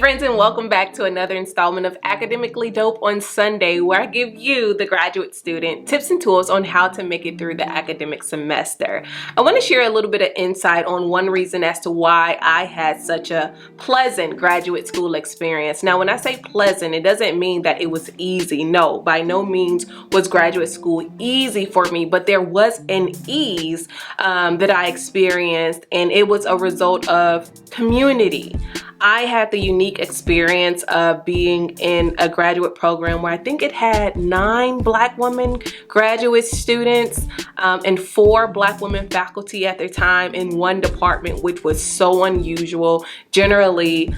friends, and welcome back to another installment of Academically Dope on Sunday, where I give you, the graduate student, tips and tools on how to make it through the academic semester. I want to share a little bit of insight on one reason as to why I had such a pleasant graduate school experience. Now, when I say pleasant, it doesn't mean that it was easy. No, by no means was graduate school easy for me, but there was an ease that I experienced, and it was a result of community. I had the unique experience of being in a graduate program where I think it had 9 Black women graduate students and 4 Black women faculty at their time in one department, which was so unusual. Generally,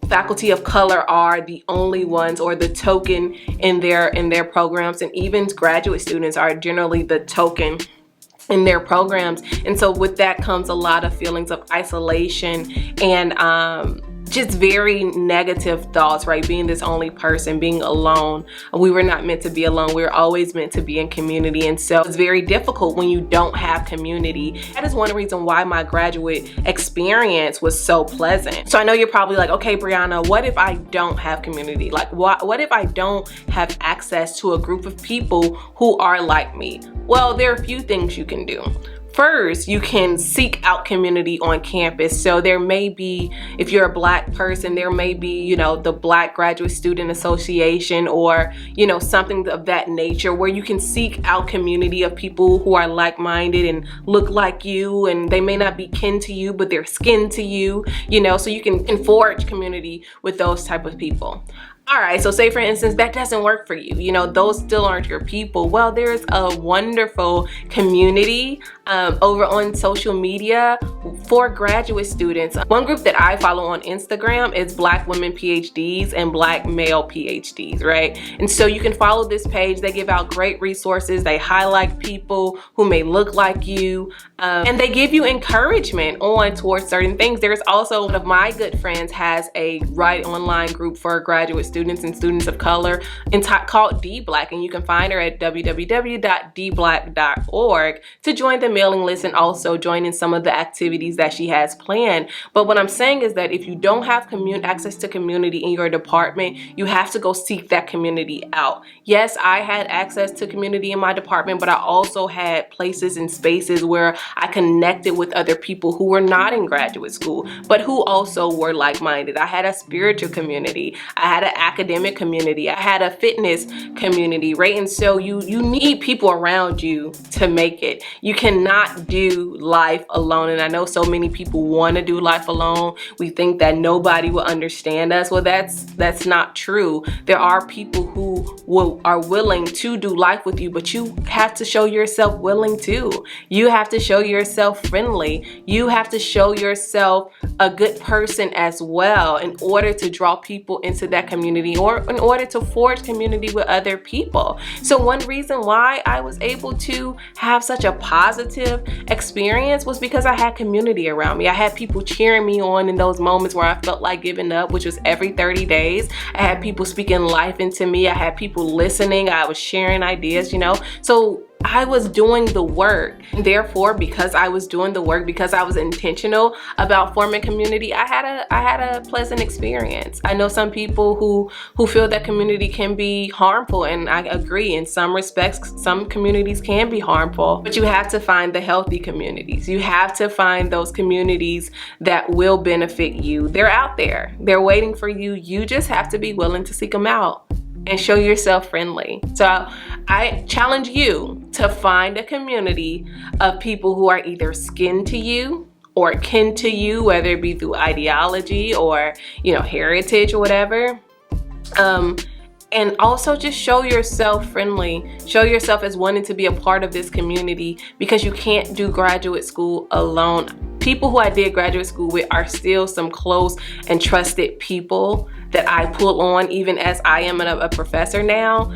faculty of color are the only ones, or the token in their programs, and even graduate students are generally the token in their programs. And so with that comes a lot of feelings of isolation and just very negative thoughts, right? Being this only person, being alone. We were not meant to be alone. We were always meant to be in community. And so it's very difficult when you don't have community. That is one reason why my graduate experience was so pleasant. So I know you're probably like, okay, Brianna, what if I don't have community? Like, what if I don't have access to a group of people who are like me? Well, there are a few things you can do. First, you can seek out community on campus. So there may be, if you're a Black person, there may be, the Black Graduate Student Association, or, something of that nature, where you can seek out community of people who are like-minded and look like you, and they may not be kin to you, but they're skin to you, so you can forge community with those type of people. All right, so say for instance, that doesn't work for you. Those still aren't your people. Well, there's a wonderful community over on social media for graduate students. One group that I follow on Instagram is Black Women PhDs and Black Male PhDs, right? And so you can follow this page. They give out great resources. They highlight people who may look like you, and they give you encouragement on towards certain things. There's also, one of my good friends has a online group for graduate students and students of color called D-Black, and you can find her at www.dblack.org to join the mailing list and also join in some of the activities that she has planned. But what I'm saying is that if you don't have access to community in your department, you have to go seek that community out. Yes, I had access to community in my department, but I also had places and spaces where I connected with other people who were not in graduate school, but who also were like-minded. I had a spiritual community. I had an academic community. I had a fitness community, right? And so you need people around you to make it. You cannot do life alone. And I know so many people want to do life alone. We think that nobody will understand us. Well, that's not true. There are people who are willing to do life with you, but you have to show yourself willing too. You have to show yourself friendly. You have to show yourself a good person as well in order to draw people into that community, or in order to forge community with other people. So one reason why I was able to have such a positive experience was because I had community around me. I had people cheering me on in those moments where I felt like giving up, which was every 30 days. I had people speaking life into me. I had people listening. I was sharing ideas, So I was doing the work. Therefore, because I was doing the work, because I was intentional about forming community, I had a pleasant experience. I know some people who feel that community can be harmful, and I agree. In some respects, some communities can be harmful, but you have to find the healthy communities. You have to find those communities that will benefit you. They're out there. They're waiting for you. You just have to be willing to seek them out and show yourself friendly. So I challenge you to find a community of people who are either skin to you or kin to you, whether it be through ideology or, heritage or whatever. And also just show yourself friendly. Show yourself as wanting to be a part of this community, because you can't do graduate school alone. People who I did graduate school with are still some close and trusted people that I pull on, even as I am a professor now.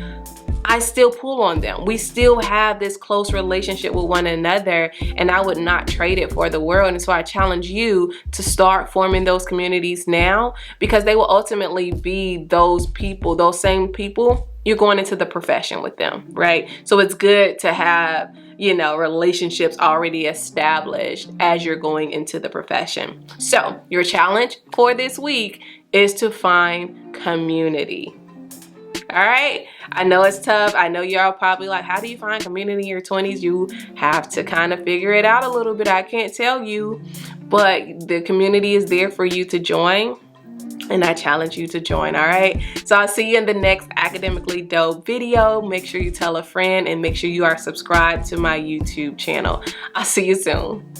I still pull on them. We still have this close relationship with one another, and I would not trade it for the world. And so I challenge you to start forming those communities now, because they will ultimately be those people, those same people. You're going into the profession with them, right? So it's good to have, relationships already established as you're going into the profession. So your challenge for this week is to find community. All right, I know it's tough. I know y'all probably like, how do you find community in your 20s? You have to kind of figure it out a little bit. I can't tell you, but the community is there for you to join, and I challenge you to join. All right, so I'll see you in the next Academically Dope video. Make sure you tell a friend, and make sure you are subscribed to my YouTube channel. I'll see you soon.